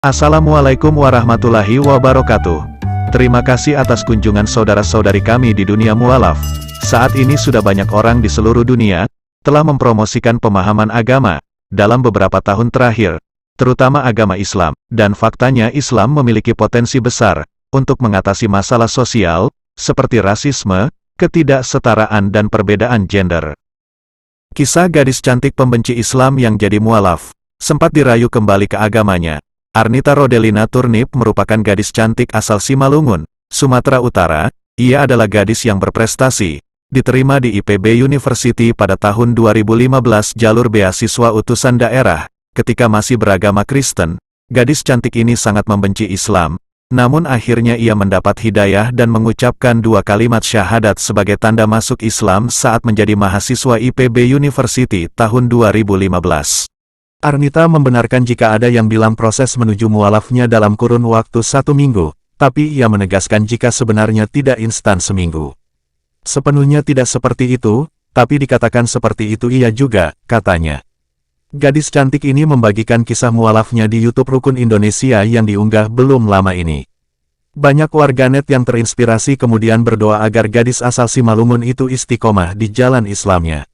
Assalamualaikum warahmatullahi wabarakatuh. Terima kasih atas kunjungan saudara-saudari kami di dunia mualaf. Saat ini sudah banyak orang di seluruh dunia telah mempromosikan pemahaman agama dalam beberapa tahun terakhir, terutama agama Islam, dan faktanya Islam memiliki potensi besar untuk mengatasi masalah sosial seperti rasisme, ketidaksetaraan dan perbedaan gender. Kisah gadis cantik pembenci Islam yang jadi mualaf sempat dirayu kembali ke agamanya. Arnita Rodelina Turnip merupakan gadis cantik asal Simalungun, Sumatera Utara. Ia adalah gadis yang berprestasi, diterima di IPB University pada tahun 2015 jalur beasiswa utusan daerah. Ketika masih beragama Kristen, gadis cantik ini sangat membenci Islam, namun akhirnya ia mendapat hidayah dan mengucapkan 2 kalimat syahadat sebagai tanda masuk Islam saat menjadi mahasiswa IPB University tahun 2015. Arnita membenarkan jika ada yang bilang proses menuju mualafnya dalam kurun waktu 1 minggu, tapi ia menegaskan jika sebenarnya tidak instan seminggu. Sepenuhnya tidak seperti itu, tapi dikatakan seperti itu ia juga, katanya. Gadis cantik ini membagikan kisah mualafnya di YouTube Rukun Indonesia yang diunggah belum lama ini. Banyak warganet yang terinspirasi kemudian berdoa agar gadis asal Simalungun itu istiqomah di jalan Islamnya.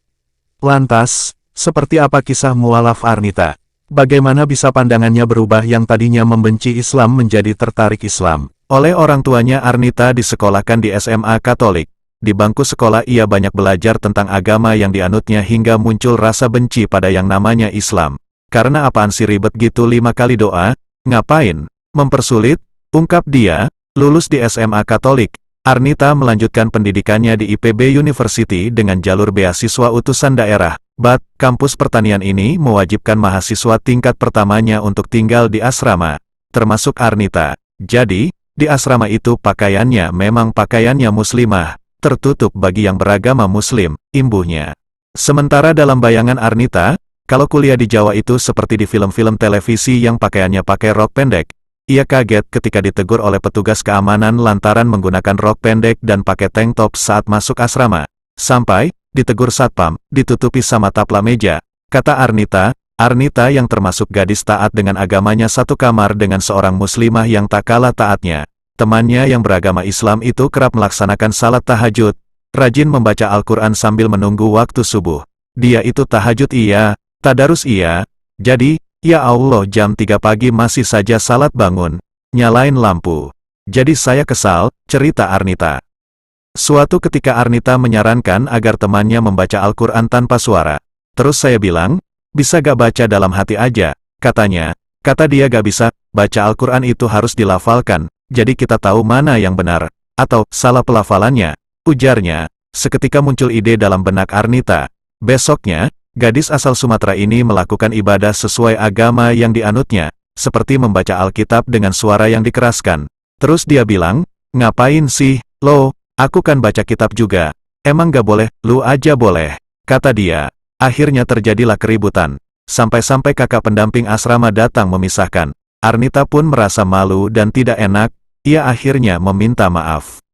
Lantas, seperti apa kisah mualaf Arnita? Bagaimana bisa pandangannya berubah yang tadinya membenci Islam menjadi tertarik Islam? Oleh orang tuanya Arnita disekolahkan di SMA Katolik. Di bangku sekolah ia banyak belajar tentang agama yang dianutnya hingga muncul rasa benci pada yang namanya Islam. Karena apaan sih ribet gitu 5 kali doa? Ngapain? Mempersulit? Ungkap dia. Lulus di SMA Katolik, Arnita melanjutkan pendidikannya di IPB University dengan jalur beasiswa utusan daerah. Kampus pertanian ini mewajibkan mahasiswa tingkat pertamanya untuk tinggal di asrama, termasuk Arnita. Jadi, di asrama itu pakaiannya memang pakaiannya muslimah, tertutup bagi yang beragama muslim, imbuhnya. Sementara dalam bayangan Arnita, kalau kuliah di Jawa itu seperti di film-film televisi yang pakaiannya pakai rok pendek. Ia kaget ketika ditegur oleh petugas keamanan lantaran menggunakan rok pendek dan pakai tank top saat masuk asrama. Sampai ditegur satpam, ditutupi sama tapla meja. Kata Arnita, Arnita yang termasuk gadis taat dengan agamanya satu kamar dengan seorang muslimah yang tak kalah taatnya. Temannya yang beragama Islam itu kerap melaksanakan salat tahajud, rajin membaca Al-Quran sambil menunggu waktu subuh. Dia itu tahajud iya, tadarus iya. Jadi, ya Allah jam 3 pagi masih saja salat bangun, nyalain lampu. Jadi saya kesal, cerita Arnita. Suatu ketika Arnita menyarankan agar temannya membaca Al-Quran tanpa suara. Terus saya bilang, bisa gak baca dalam hati aja, katanya. Kata dia gak bisa, baca Al-Quran itu harus dilafalkan, jadi kita tahu mana yang benar, atau salah pelafalannya, ujarnya. Seketika muncul ide dalam benak Arnita. Besoknya, gadis asal Sumatera ini melakukan ibadah sesuai agama yang dianutnya, seperti membaca Alkitab dengan suara yang dikeraskan. Terus dia bilang, ngapain sih, lo? Aku kan baca kitab juga. Emang gak boleh, lu aja boleh, kata dia. Akhirnya terjadilah keributan. Sampai-sampai kakak pendamping asrama datang memisahkan. Arnita pun merasa malu dan tidak enak, ia akhirnya meminta maaf.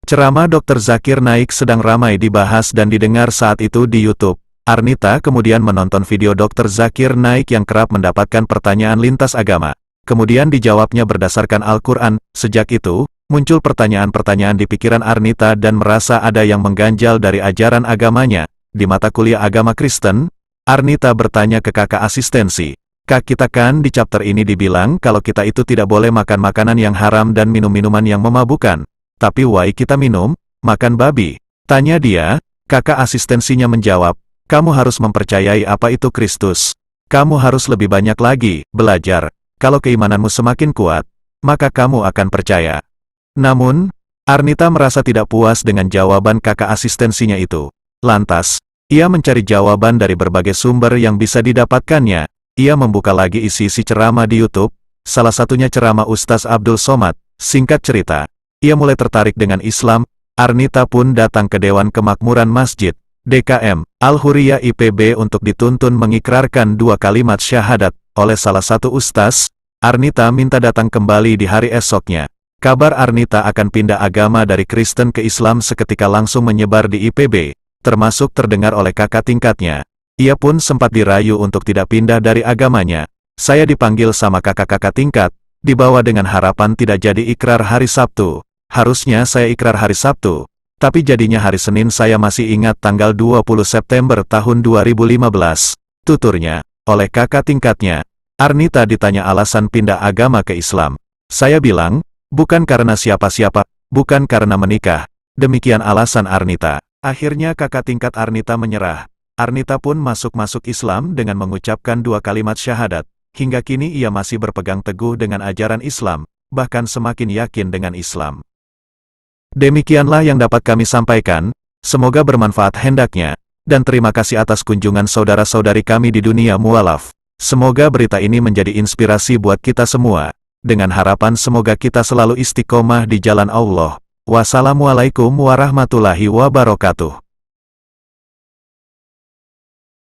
Ceramah Dr. Zakir Naik sedang ramai dibahas dan didengar saat itu di YouTube. Arnita kemudian menonton video Dr. Zakir Naik yang kerap mendapatkan pertanyaan lintas agama. Kemudian dijawabnya berdasarkan Al-Quran. Sejak itu, muncul pertanyaan-pertanyaan di pikiran Arnita dan merasa ada yang mengganjal dari ajaran agamanya. Di mata kuliah agama Kristen, Arnita bertanya ke kakak asistensi, "Kak, kita kan di chapter ini dibilang kalau kita itu tidak boleh makan makanan yang haram dan minum minuman yang memabukkan. Tapi why kita minum, makan babi?" Tanya dia. Kakak asistensinya menjawab, "Kamu harus mempercayai apa itu Kristus. Kamu harus lebih banyak lagi belajar. Kalau keimananmu semakin kuat, maka kamu akan percaya." Namun, Arnita merasa tidak puas dengan jawaban kakak asistensinya itu. Lantas, ia mencari jawaban dari berbagai sumber yang bisa didapatkannya. Ia membuka lagi isi-isi ceramah di YouTube, salah satunya ceramah Ustaz Abdul Somad. Singkat cerita, ia mulai tertarik dengan Islam. Arnita pun datang ke Dewan Kemakmuran Masjid, DKM, Al-Huriyah IPB untuk dituntun mengikrarkan 2 kalimat syahadat. Oleh salah satu ustaz, Arnita minta datang kembali di hari esoknya. Kabar Arnita akan pindah agama dari Kristen ke Islam seketika langsung menyebar di IPB, termasuk terdengar oleh kakak tingkatnya. Ia pun sempat dirayu untuk tidak pindah dari agamanya. Saya dipanggil sama kakak-kakak tingkat, dibawa dengan harapan tidak jadi ikrar hari Sabtu. Harusnya saya ikrar hari Sabtu, tapi jadinya hari Senin. Saya masih ingat tanggal 20 September tahun 2015, tuturnya, oleh kakak tingkatnya. Arnita ditanya alasan pindah agama ke Islam. Saya bilang, bukan karena siapa-siapa, bukan karena menikah. Demikian alasan Arnita. Akhirnya kakak tingkat Arnita menyerah. Arnita pun masuk Islam dengan mengucapkan 2 kalimat syahadat. Hingga kini ia masih berpegang teguh dengan ajaran Islam, bahkan semakin yakin dengan Islam. Demikianlah yang dapat kami sampaikan, semoga bermanfaat hendaknya, dan terima kasih atas kunjungan saudara-saudari kami di dunia mualaf. Semoga berita ini menjadi inspirasi buat kita semua, dengan harapan semoga kita selalu istiqomah di jalan Allah. Wassalamualaikum warahmatullahi wabarakatuh.